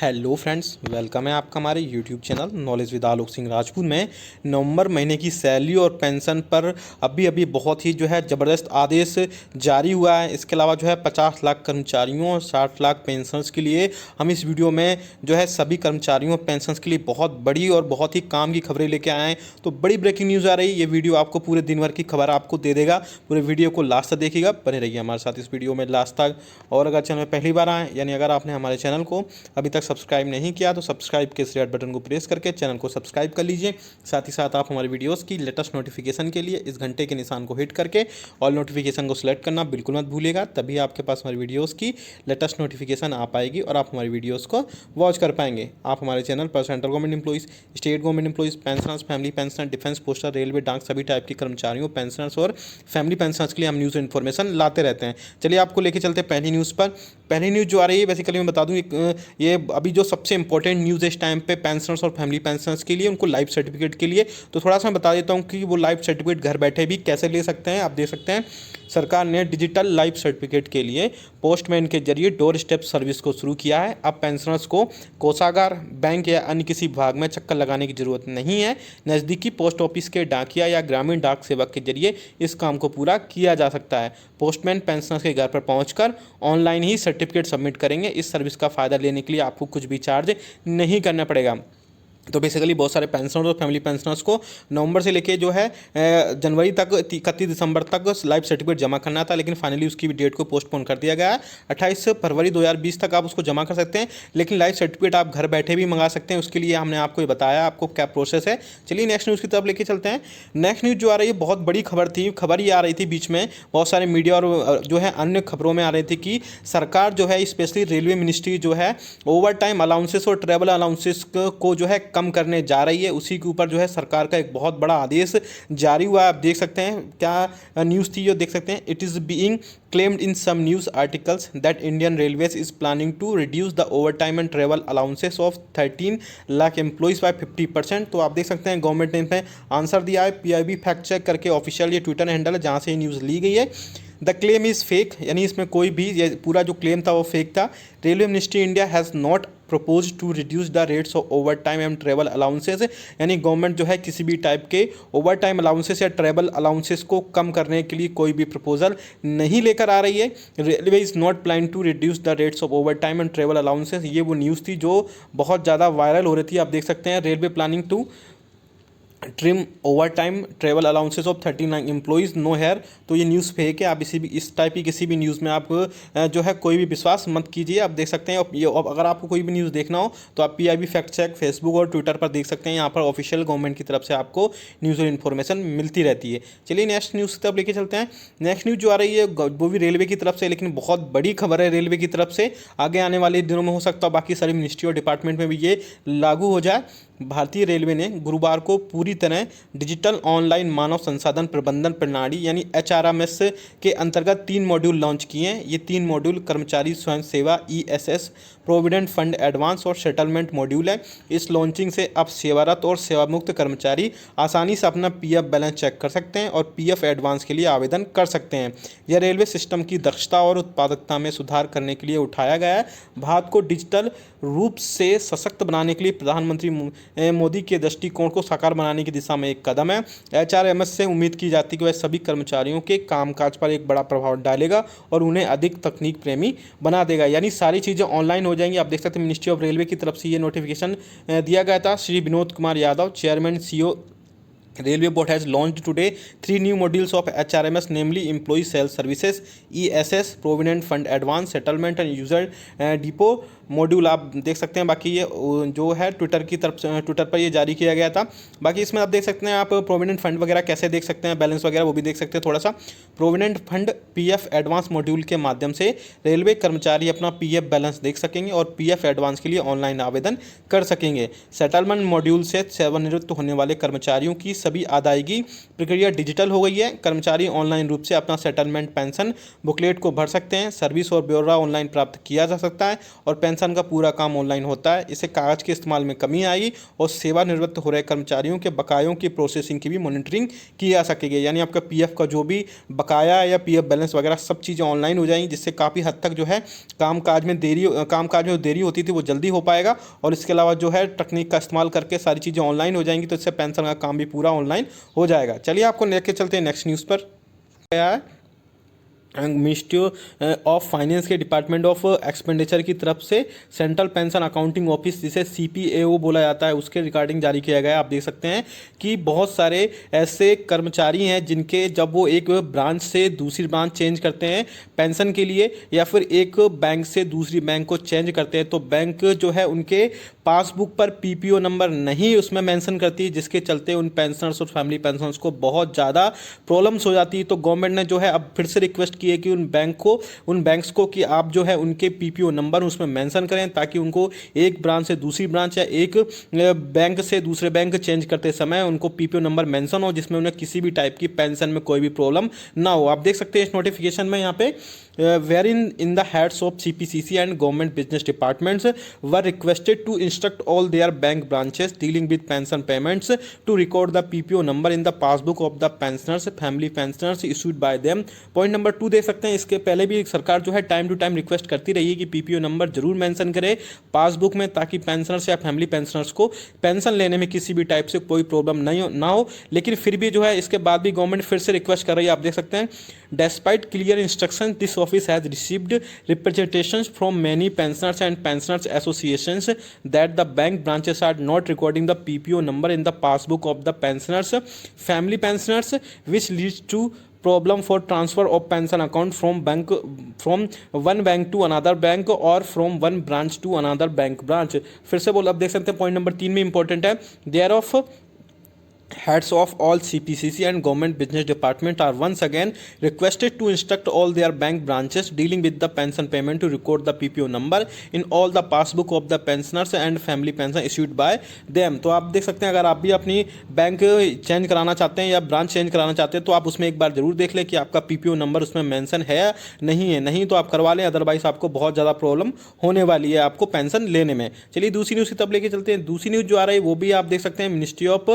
Hello friends, welcome है आपका हमारे YouTube channel knowledge with Alok Singh Rajput में। नवंबर महीने की सैलरी और पेंशन पर अभी अभी बहुत ही ज़बरदस्त आदेश जारी हुआ है। इसके अलावा 50 लाख कर्मचारियों और 60 लाख पेंशनर्स के लिए हम इस वीडियो में सभी कर्मचारियों और पेंशनर्स के लिए बहुत बड़ी और बहुत ही काम की खबरें लेके आए हैं। तो बड़ी ब्रेकिंग न्यूज़ आ रही है। ये वीडियो आपको पूरे दिन भर की खबर आपको दे देगा। पूरे वीडियो को लास्ट तक देखिएगा, बने रहिए हमारे साथ इस वीडियो में लास्ट तक। और अगर चैनल में पहली बार आए, यानी अगर आपने हमारे चैनल को अभी तक सब्सक्राइब नहीं किया तो सब्सक्राइब के इस रेड बटन को प्रेस करके चैनल को सब्सक्राइब कर लीजिए। साथ ही साथ आप हमारे वीडियोस की लेटेस्ट नोटिफिकेशन के लिए इस घंटे के निशान को हिट करके ऑल नोटिफिकेशन को सिलेक्ट करना बिल्कुल मत भूलिएगा। तभी आपके पास हमारी वीडियोस की लेटेस्ट नोटिफिकेशन आ पाएगी और आप हमारी वीडियोस को वॉच कर पाएंगे। आप हमारे चैनल पर central government employees, state government employees, pensioners, family pensioner, defence poster, railway, डाक सभी टाइप के कर्मचारियों, पेंशनर्स और फैमिली पेंशनर्स के लिए हम न्यूज़ इन्फॉर्मेशन लाते रहते हैं। चलिए आपको लेके चलते हैं पहली न्यूज़ पर। पहली न्यूज़ जो आ रही है, बेसिकली मैं बता दूं, ये अभी जो सबसे इंपॉर्टेंट न्यूज़ इस टाइम पे पेंशनर्स और फैमिली पेंशनर्स के लिए, उनको लाइफ सर्टिफिकेट के लिए। तो थोड़ा सा मैं बता देता हूँ कि वो लाइफ सर्टिफिकेट घर बैठे भी कैसे ले सकते हैं। आप देख सकते हैं सरकार ने डिजिटल लाइफ सर्टिफिकेट के लिए पोस्टमैन के जरिए डोर स्टेप सर्विस को शुरू किया है। अब पेंशनर्स को कोषागार, बैंक या अन्य किसी विभाग में चक्कर लगाने की जरूरत नहीं है। नज़दीकी पोस्ट ऑफिस के डाकिया या ग्रामीण डाक सेवक के जरिए इस काम को पूरा किया जा सकता है। पोस्टमैन पेंशनर्स के घर पर पहुंचकर ऑनलाइन ही सर्टिफिकेट सबमिट करेंगे। इस सर्विस का फ़ायदा लेने के लिए आपको कुछ भी चार्ज नहीं करना पड़ेगा। तो बेसिकली बहुत सारे पेंशनर्स और फैमिली पेंशनर्स को नवंबर से लेके जनवरी तक 31 दिसंबर तक लाइफ सर्टिफिकेट जमा करना था, लेकिन फाइनली उसकी डेट को पोस्टपोन कर दिया गया है। 28 फरवरी 2020 तक आप उसको जमा कर सकते हैं, लेकिन लाइफ सर्टिफिकेट आप घर बैठे भी मंगा सकते हैं। उसके लिए हमने आपको ये बताया आपको क्या प्रोसेस है। चलिए नेक्स्ट न्यूज़ की तरफ लेके चलते हैं। नेक्स्ट न्यूज़ जो आ रही है, बहुत बड़ी खबर ही आ रही थी बीच में, बहुत सारे मीडिया और अन्य खबरों में आ रही थी कि सरकार specially railway ministry over time allowances और ट्रेवल अलाउंसेस को कम करने जा रही है। उसी के ऊपर सरकार का एक बहुत बड़ा आदेश जारी हुआ है। आप देख सकते हैं क्या न्यूज़ थी, जो देख सकते हैं। It is being claimed in some news articles that Indian Railways is planning to reduce the overtime and travel allowances of 13 lakh employees by 50%। तो आप देख सकते हैं गवर्नमेंट ने इसमें आंसर दिया है। पीआईबी फैक्ट चेक करके ऑफिशियल ये ट्विटर हैंडल है जहाँ से ये न्यूज़ ली गई है। द क्लेम इज़ फेक, यानी इसमें कोई भी, ये पूरा जो क्लेम था वो फेक था। Railway ministry India has not propose to reduce the rates of overtime and travel allowances, यानी गवर्नमेंट किसी भी टाइप के ओवर टाइम अलाउंसेस या ट्रेवल अलाउंसेस को कम करने के लिए कोई भी प्रपोजल नहीं लेकर आ रही है। Railway is not plan to reduce the rates of overtime and travel allowances, ये वो न्यूज़ थी जो बहुत ज़्यादा वायरल हो रही थी। आप देख सकते हैं railway planning to trim overtime travel allowances of 39 employees no here. तो ये न्यूज़ फेक है। आप इस टाइप की किसी भी न्यूज़ में आप कोई भी विश्वास मत कीजिए। आप देख सकते हैं ये, अगर आपको कोई भी न्यूज़ देखना हो तो आप पीआईबी फैक्ट चेक फेसबुक और ट्विटर पर देख सकते हैं। यहाँ पर ऑफिशियल गवर्नमेंट की तरफ से आपको न्यूज़ और इन्फॉर्मेशन मिलती रहती है। चलिए नेक्स्ट न्यूज़ की तरफ लेके चलते हैं। नेक्स्ट न्यूज़ जो आ रही है वो भी रेलवे की तरफ से, लेकिन बहुत बड़ी खबर है रेलवे की तरफ से। आगे आने वाले दिनों में हो सकता है बाकी सारी मिनिस्ट्री और डिपार्टमेंट में भी ये लागू हो जाए। भारतीय रेलवे ने गुरुवार को पूरी तरह डिजिटल ऑनलाइन मानव संसाधन प्रबंधन प्रणाली यानी एचआरएमएस के अंतर्गत 3 मॉड्यूल लॉन्च किए हैं। ये 3 मॉड्यूल कर्मचारी स्वयं सेवा ईएसएस, प्रोविडेंट फंड एडवांस और सेटलमेंट मॉड्यूल है। इस लॉन्चिंग से अब सेवारत और सेवामुक्त कर्मचारी आसानी से अपना पीएफ बैलेंस चेक कर सकते हैं और पीएफ एडवांस के लिए आवेदन कर सकते हैं। यह रेलवे सिस्टम की दक्षता और उत्पादकता में सुधार करने के लिए उठाया गया है। भारत को डिजिटल रूप से सशक्त बनाने के लिए प्रधानमंत्री मोदी के दृष्टिकोण को साकार बनाने की दिशा में एक कदम है। एचआरएमएस से उम्मीद की जाती है कि वह सभी कर्मचारियों के कामकाज पर एक बड़ा प्रभाव डालेगा और उन्हें अधिक तकनीक प्रेमी बना देगा, यानी सारी चीज़ें ऑनलाइन हो जाएंगी। आप देख सकते हैं मिनिस्ट्री ऑफ रेलवे की तरफ से ये नोटिफिकेशन दिया गया था। Shri Vinod Kumar Yadav, chairman CEO Railway Board has launched today 3 new modules of HRMS, namely Employee Sales Services, ESS, Provident Fund Advance, Settlement and User Depot module आप देख सकते हैं। बाकी ये जो है ट्विटर पर ये जारी किया गया था। बाकी इसमें आप देख सकते हैं, आप प्रोविडेंट फंड वगैरह कैसे देख सकते हैं, बैलेंस वगैरह वो भी देख सकते हैं थोड़ा सा। Provident fund PF advance module के माध्यम से रेलवे कर्मचारी अपना पीएफ बैलेंस देख सकेंगे और पीएफ एडवांस के लिए ऑनलाइन आवेदन कर सकेंगे। सेटलमेंट मॉड्यूल से सेवानिवृत्त होने वाले कर्मचारियों की सभी अदायगी प्रक्रिया डिजिटल हो गई है। कर्मचारी ऑनलाइन रूप से अपना सेटलमेंट पेंशन बुकलेट को भर सकते हैं। सर्विस और ब्यौरा ऑनलाइन प्राप्त किया जा सकता है और पेंशन का पूरा काम ऑनलाइन होता है। इससे कागज़ के इस्तेमाल में कमी आएगी और सेवानिवृत्त हो रहे कर्मचारियों के बकायों की प्रोसेसिंग की भी मॉनिटरिंग की जा सकेगी। यानी आपका पीएफ का जो भी बकाया है या पीएफ बैलेंस वगैरह सब चीज़ें ऑनलाइन हो जाएंगी, जिससे काफ़ी हद तक जो है कामकाज में देरी होती थी वो जल्दी हो पाएगा। और इसके अलावा जो है तकनीक का इस्तेमाल करके सारी चीज़ें ऑनलाइन हो जाएंगी, तो इससे पेंशन का काम भी पूरा ऑनलाइन हो जाएगा। चलिए आपको लेके चलते हैं नेक्स्ट न्यूज़ पर। क्या है, मिनिस्ट्री ऑफ फाइनेंस के डिपार्टमेंट ऑफ एक्सपेंडिचर की तरफ से सेंट्रल पेंशन अकाउंटिंग ऑफिस, जिसे CPAO बोला जाता है, उसके रिगार्डिंग जारी किया गया है। आप देख सकते हैं कि बहुत सारे ऐसे कर्मचारी हैं जिनके जब वो एक ब्रांच से दूसरी ब्रांच चेंज करते हैं पेंशन के लिए, या फिर एक बैंक से दूसरी बैंक को चेंज करते हैं, तो बैंक जो है उनके पासबुक पर PPO नंबर नहीं उसमें मेंशन करती, जिसके चलते उन पेंशनर्स और फैमिली पेंशनर्स को बहुत ज़्यादा प्रॉब्लम्स हो जाती है। तो गवर्नमेंट ने जो है अब फिर से रिक्वेस्ट की है कि उन बैंक्स को कि आप जो है उनके PPO नंबर उसमें मेंशन करें, ताकि उनको एक ब्रांच से दूसरी ब्रांच या एक बैंक से दूसरे बैंक चेंज करते समय उनको PPO नंबर मेंशन हो, जिसमें उन्हें किसी भी टाइप की पेंशन में कोई भी प्रॉब्लम ना हो। आप देख सकते हैं इस नोटिफिकेशन में यहाँ पे wherein the heads of CPCC and government business departments were requested to instruct all their bank branches dealing with pension payments to record the PPO number in the passbook of the pensioners, family pensioners issued by them। Point number 2 देख सकते हैं, इसके पहले भी सरकार जो है time to time request करती रही है कि PPO नंबर जरूर मेंशन करे पासबुक में, ताकि पेंशनर्स या फैमिली पेंशनर्स को पेंशन लेने में किसी भी टाइप से कोई प्रॉब्लम ना हो। लेकिन फिर भी जो है इसके बाद भी गवर्नमेंट फिर से रिक्वेस्ट कर रही है। आप देख सकते हैं, despite clear instruction this office has received representations from many pensioners and pensioners associations that the bank branches are not recording the PPO number in the passbook of the pensioners, family pensioners, which leads to problem for transfer of pension account from one bank to another bank or from one branch to another bank branch। फिर से बोल, अब देख सकते हैं point number 3 में important है, thereof heads of all CPCC and government business department are once again requested to instruct all their bank branches dealing with the pension payment to record the PPO number in all the passbook of the pensioners and family pension issued by them। तो आप देख सकते हैं अगर आप भी अपनी bank change कराना चाहते हैं या ब्रांच चेंज कराना चाहते हैं, तो आप उसमें एक बार जरूर देख लें कि आपका PPO नंबर उसमें मेंशन है या नहीं है। नहीं तो आप करवा लें, अदरवाइज आपको बहुत ज़्यादा प्रॉब्लम होने वाली है आपको पेंशन लेने में। चलिए दूसरी न्यूज़ की तब लेके चलते हैं। दूसरी न्यूज़ जो आ रही है वो भी आप देख सकते हैं, ministry of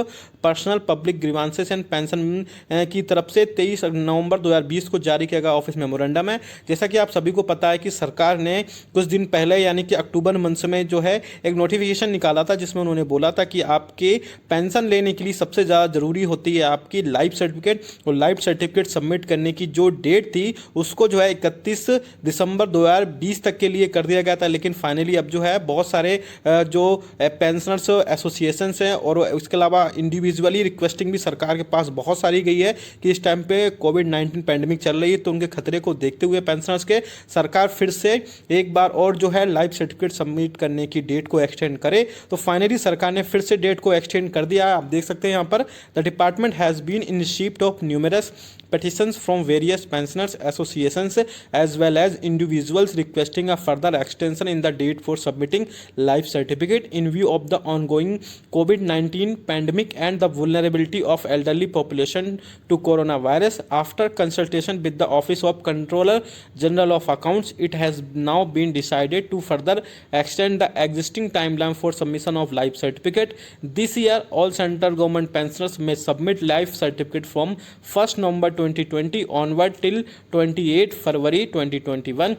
personnel public grievances and pension की तरफ से 23 नवंबर 2020 को जारी किया गया ऑफिस मेमोरेंडम है। जैसा कि आप सभी को पता है कि सरकार ने कुछ दिन पहले यानी कि अक्टूबर मंथ में जो है एक नोटिफिकेशन निकाला था, जिसमें उन्होंने बोला था कि आपके पेंशन लेने के लिए सबसे ज़्यादा ज़रूरी होती है आपकी लाइफ सर्टिफिकेट, और लाइफ सर्टिफिकेट सबमिट करने की जो डेट थी उसको जो है 31 दिसंबर 2020 तक के लिए कर दिया गया था। लेकिन फाइनली अब जो है बहुत सारे जो पेंशनर्स एसोसिएशंस हैं और इसके अलावा इंडिविजुअली रिक्वेस्टिंग भी सरकार के पास बहुत सारी गई है कि इस टाइम पे कोविड-19 पैंडेमिक चल रही है, तो उनके खतरे को देखते हुए पेंशनर्स के सरकार फिर से एक बार और जो है लाइफ सर्टिफिकेट सबमिट करने की डेट को एक्सटेंड करे। तो फाइनली सरकार ने फिर से डेट को एक्सटेंड कर दिया है। आप देख सकते हैं यहाँ पर, the department has been in receipt of numerous petitions from various pensioners associations as well as individuals requesting a further extension in the date for submitting life certificate in view of the ongoing COVID-19 pandemic and the vulnerability of elderly population to coronavirus। After consultation with the Office of Controller General of Accounts, it has now been decided to further extend the existing timeline for submission of life certificate। This year, all central government pensioners may submit life certificate from 1st November 2020 onward till 28 February 2021।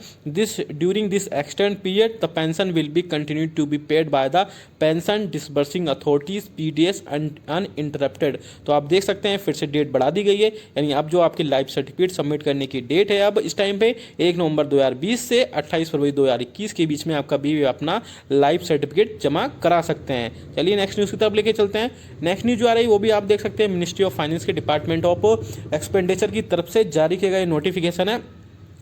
During this extended period, the pension will be continued to be paid by the pension disbursing authorities PDS uninterrupted। तो आप देख सकते हैं फिर से date बढ़ा दी गई है, यानी अब जो आपकी लाइफ सर्टिफिकेट सबमिट करने की डेट है अब इस टाइम पे 1 नवंबर 2020 से 28 फरवरी 2021 के बीच में आपका भी अपना लाइफ सर्टिफिकेट जमा करा सकते हैं। चलिए नेक्स्ट न्यूज़ की तरफ लेके चलते हैं। नेक्स्ट न्यूज़ जो आ रही है वो भी आप देख सकते हैं, मिनिस्ट्री ऑफ फाइनेंस के डिपार्टमेंट ऑफ एक्सपेंडिचर की तरफ से जारी किया गया नोटिफिकेशन है।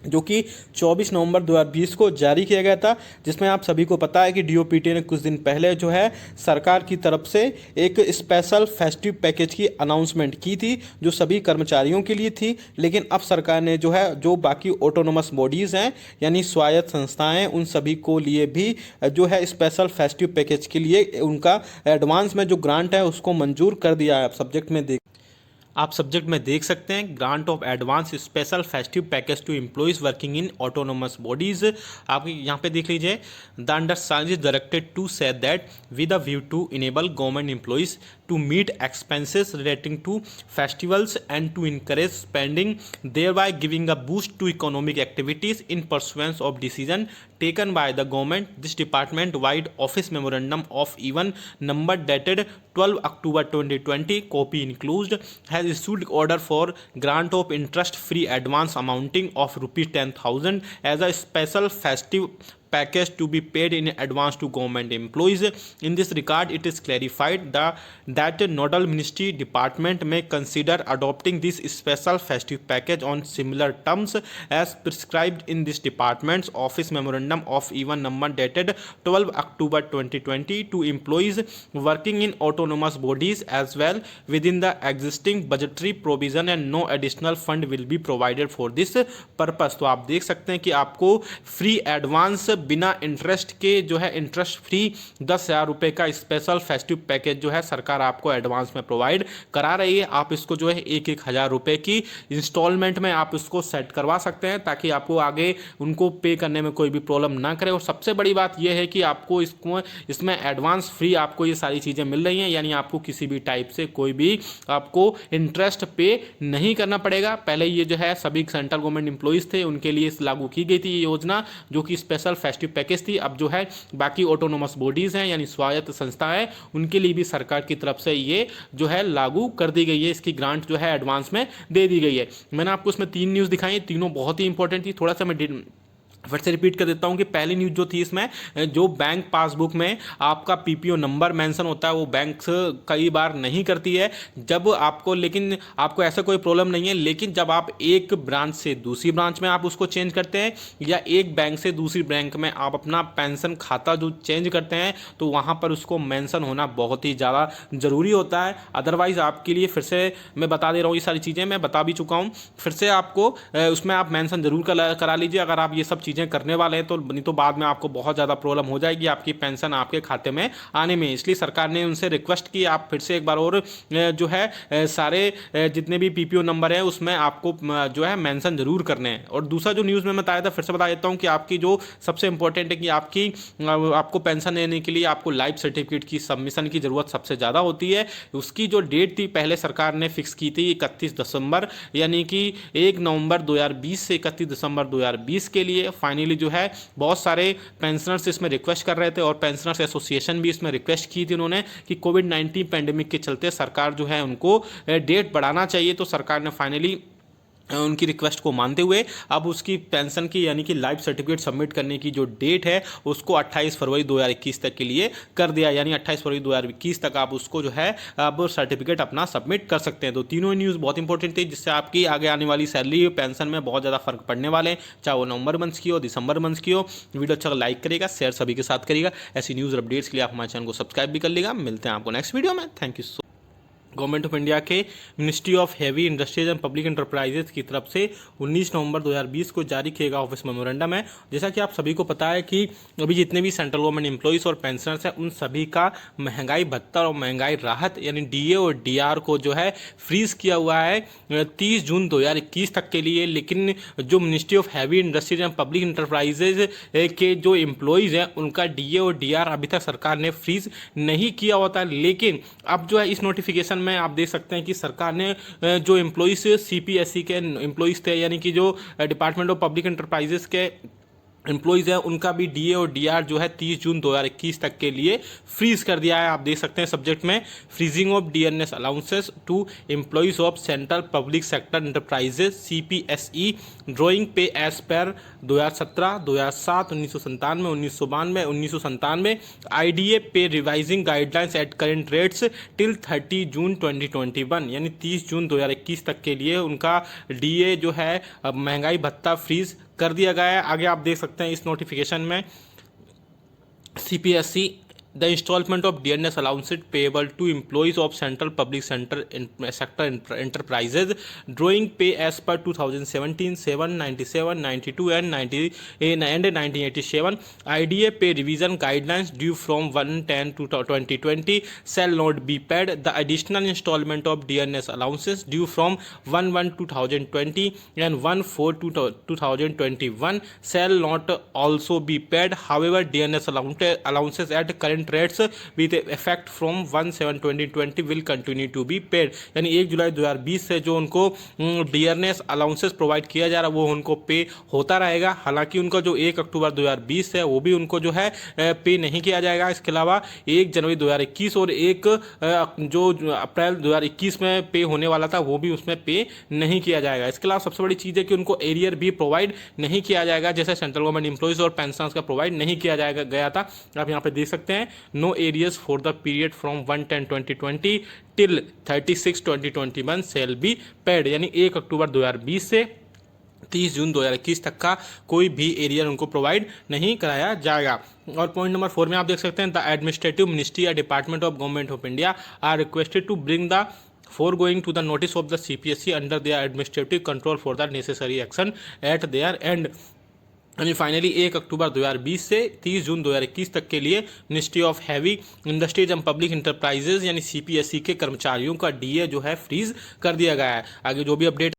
जो कि 24 नवंबर 2020 को जारी किया गया था, जिसमें आप सभी को पता है कि डीओपीटी ने कुछ दिन पहले जो है सरकार की तरफ से एक स्पेशल फेस्टिव पैकेज की अनाउंसमेंट की थी, जो सभी कर्मचारियों के लिए थी। लेकिन अब सरकार ने जो है जो बाकी ऑटोनोमस बॉडीज़ हैं यानी स्वायत्त संस्थाएं, उन सभी को लिए भी जो है स्पेशल फेस्टिव पैकेज के लिए उनका एडवांस में जो ग्रांट है उसको मंजूर कर दिया है। आप सब्जेक्ट में देख सकते हैं, grant of advance special festive package to employees working in autonomous bodies. आप यहाँ पे देख लीजिए, the understanding is directed to say that with a view to enable government employees to meet expenses relating to festivals and to encourage spending, thereby giving a boost to economic activities in pursuance of decision taken by the government. This department wide office memorandum of even number dated 12 October 2020 copy enclosed has issued order for grant of interest free advance amounting of rupees 10,000 as a special festive package to be paid in advance to government employees. In this regard, it is clarified that nodal ministry department may consider adopting this special festive package on similar terms as prescribed in this department's office memorandum of even number dated 12 October 2020 to employees working in autonomous bodies as well within the existing budgetary provision, and no additional fund will be provided for this purpose. तो आप देख सकते हैं कि आपको free advance बिना interest के जो है इंटरेस्ट फ्री 10,000 रुपये का स्पेशल फेस्टिव पैकेज जो है सरकार आपको एडवांस में प्रोवाइड करा रही है। आप इसको जो है 1,000 रुपये की इंस्टॉलमेंट में आप इसको सेट करवा सकते हैं, ताकि आपको आगे उनको पे करने में कोई भी प्रॉब्लम ना करे। और सबसे बड़ी बात यह है कि आपको इसमें एडवांस फ्री आपको ये सारी चीज़ें मिल रही हैं, यानी आपको किसी भी टाइप से कोई भी आपको इंटरेस्ट पे नहीं करना पड़ेगा। पहले ये जो है सभी सेंट्रल गवर्नमेंट एम्प्लॉइज़ थे उनके लिए लागू की गई थी ये योजना, जो कि स्पेशल फेस्टिव पैकेज थी। अब जो है बाकी ऑटोनोमस बॉडीज़ हैं यानी स्वायत्त संस्थाएं, उनके लिए भी सरकार की तरफ से ये जो है लागू कर दी गई है, इसकी ग्रांट जो है एडवांस में दे दी गई है। मैंने आपको इसमें 3 न्यूज़ दिखाई, तीनों बहुत ही इंपॉर्टेंट थी। थोड़ा सा मैं फिर से रिपीट कर देता हूं कि पहली न्यूज़ जो थी इसमें, जो बैंक पासबुक में आपका पीपीओ नंबर मेंशन होता है वो बैंक कई बार नहीं करती है जब आपको, लेकिन आपको ऐसा कोई प्रॉब्लम नहीं है। लेकिन जब आप एक ब्रांच से दूसरी ब्रांच में आप उसको चेंज करते हैं या एक बैंक से दूसरी बैंक में आप अपना पेंशन खाता जो चेंज करते हैं, तो वहाँ पर उसको मेंशन होना बहुत ही ज़्यादा ज़रूरी होता है। अदरवाइज़ आपके लिए फिर से मैं बता दे रहा हूँ, ये सारी चीज़ें मैं बता भी चुका हूँ, फिर से आपको उसमें आप मेंशन ज़रूर करा लीजिए अगर आप ये सब चीज़ें करने वाले हैं, तो नहीं तो बाद में आपको बहुत ज़्यादा प्रॉब्लम हो जाएगी आपकी पेंशन आपके खाते में आने में। इसलिए सरकार ने उनसे रिक्वेस्ट की आप फिर से एक बार और जो है सारे जितने भी पीपीओ नंबर है उसमें आपको जो है मेंशन जरूर करने हैं। और दूसरा जो न्यूज़ में बताया था, फिर से बता देता हूँ कि आपकी जो सबसे इंपॉर्टेंट है कि आपको पेंशन लेने के लिए आपको लाइफ सर्टिफिकेट की सबमिशन की ज़रूरत सबसे ज़्यादा होती है। उसकी जो डेट थी पहले सरकार ने फिक्स की थी 31 दिसंबर, यानी कि 1 नवंबर 2020 से 31 दिसंबर 2020 के लिए। फाइनली जो है बहुत सारे पेंशनर्स इसमें रिक्वेस्ट कर रहे थे और पेंशनर्स एसोसिएशन भी इसमें रिक्वेस्ट की थी उन्होंने कि कोविड-19 पैंडेमिक के चलते सरकार जो है उनको डेट बढ़ाना चाहिए। तो सरकार ने फाइनली उनकी रिक्वेस्ट को मानते हुए अब उसकी पेंशन की यानी कि लाइफ सर्टिफिकेट सबमिट करने की जो डेट है उसको 28 फरवरी 2021 तक के लिए कर दिया, यानी 28 फरवरी 2021 तक आप उसको जो है अब सर्टिफिकेट अपना सबमिट कर सकते हैं। तो तीनों न्यूज़ बहुत इंपॉर्टेंट थी, जिससे आपकी आगे आने वाली सैलरी पेंशन में बहुत ज़्यादा फर्क पड़ने वाले हैं, चाहे वो नवंबर मंथ की हो दिसंबर मंथ की हो। वीडियो अच्छा लाइक करेगा, शेयर सभी के साथ करेगा। ऐसी न्यूज़ अपडेट्स के लिए आप हमारे चैनल को सब्सक्राइब भी कर लेगा। मिलते हैं आपको नेक्स्ट वीडियो में। Thank you so. Government of India के ministry of heavy industries and public enterprises की तरफ से 19 नवंबर 2020 को जारी किया गया ऑफिस मेमोरेंडम है। जैसा कि आप सभी को पता है कि अभी जितने भी सेंट्रल गवर्नमेंट एम्प्लॉइज़ और पेंशनर्स हैं उन सभी का महंगाई भत्ता और महंगाई राहत यानी डीए और डीआर को जो है फ्रीज किया हुआ है 30 जून 2021 तक के लिए। लेकिन जो ministry of heavy industries and public enterprises के जो एम्प्लॉइज़ हैं उनका डीए और डीआर अभी तक सरकार ने फ्रीज नहीं किया होता है। लेकिन अब जो है इस नोटिफिकेशन में आप देख सकते हैं कि सरकार ने जो एम्प्लॉइज सीपीएसई के एम्प्लॉइज थे यानी कि जो डिपार्टमेंट ऑफ पब्लिक एंटरप्राइजेस के एम्प्लॉइज़ है उनका भी डीए और डीआर जो है 30 जून 2021 तक के लिए फ्रीज कर दिया है। आप देख सकते हैं सब्जेक्ट में freezing of DNS allowances to employees of central public sector enterprises CPSE drawing pay as per 2017, 2007, 1997, 1992, 1997 IDA pay revising guidelines at current rates till 30 June 2021, यानी 30 जून 2021 तक के लिए उनका डीए जो है महंगाई भत्ता फ्रीज कर दिया गया है। आगे आप देख सकते हैं इस नोटिफिकेशन में CPSE the installment of DNS allowances payable to employees of central public sector enterprises drawing pay as per 2017 7 97 92 and 1987 IDA pay revision guidelines due from 1/10 to 2020 shall not be paid. The additional installment of DNS allowances due from 1/1/2020 and 1/4/2021 shall not also be paid. However, DNS allowances at current rates with effect from 1/7/2020 will continue to be paid। यानी 1 जुलाई 2020 से जो उनको DNS allowances provide किया जा रहा है वो उनको पे होता रहेगा। हालांकि उनका जो 1 अक्टूबर 2020 है वो भी उनको जो है पे नहीं किया जाएगा। इसके अलावा 1 जनवरी 2021 और 1 जो अप्रैल 2021 में पे होने वाला था वो भी उसमें पे नहीं किया जाएगा। इसके अलावा सबसे बड़ी चीज़ है कि उनको एरियर भी प्रोवाइड नहीं किया जाएगा, जैसे सेंट्रल गवर्नमेंट एम्प्लॉइज और पेंशन का प्रोवाइड नहीं किया जाएगा गया था। आप यहाँ पे देख सकते हैं no arrears for the period from 1/10/2020 till 30/6/2021 shall be paid. यानी 1 अक्टूबर 2020 से 30 जून 2021 तक का कोई भी एरियर उनको प्रोवाइड नहीं कराया जाएगा। और पॉइंट नंबर 4 में आप देख सकते हैं द एडमिनिस्ट्रेटिव मिनिस्ट्री या department of government of India are requested to bring the foregoing to the notice of the CPSE under their administrative control for the necessary action at their end। यानी finally 1 अक्टूबर 2020 से 30 June 2021 तक के लिए ministry of heavy industries and public enterprises यानी CPSE के कर्मचारियों का DA जो है फ्रीज कर दिया गया है। आगे जो भी अपडेट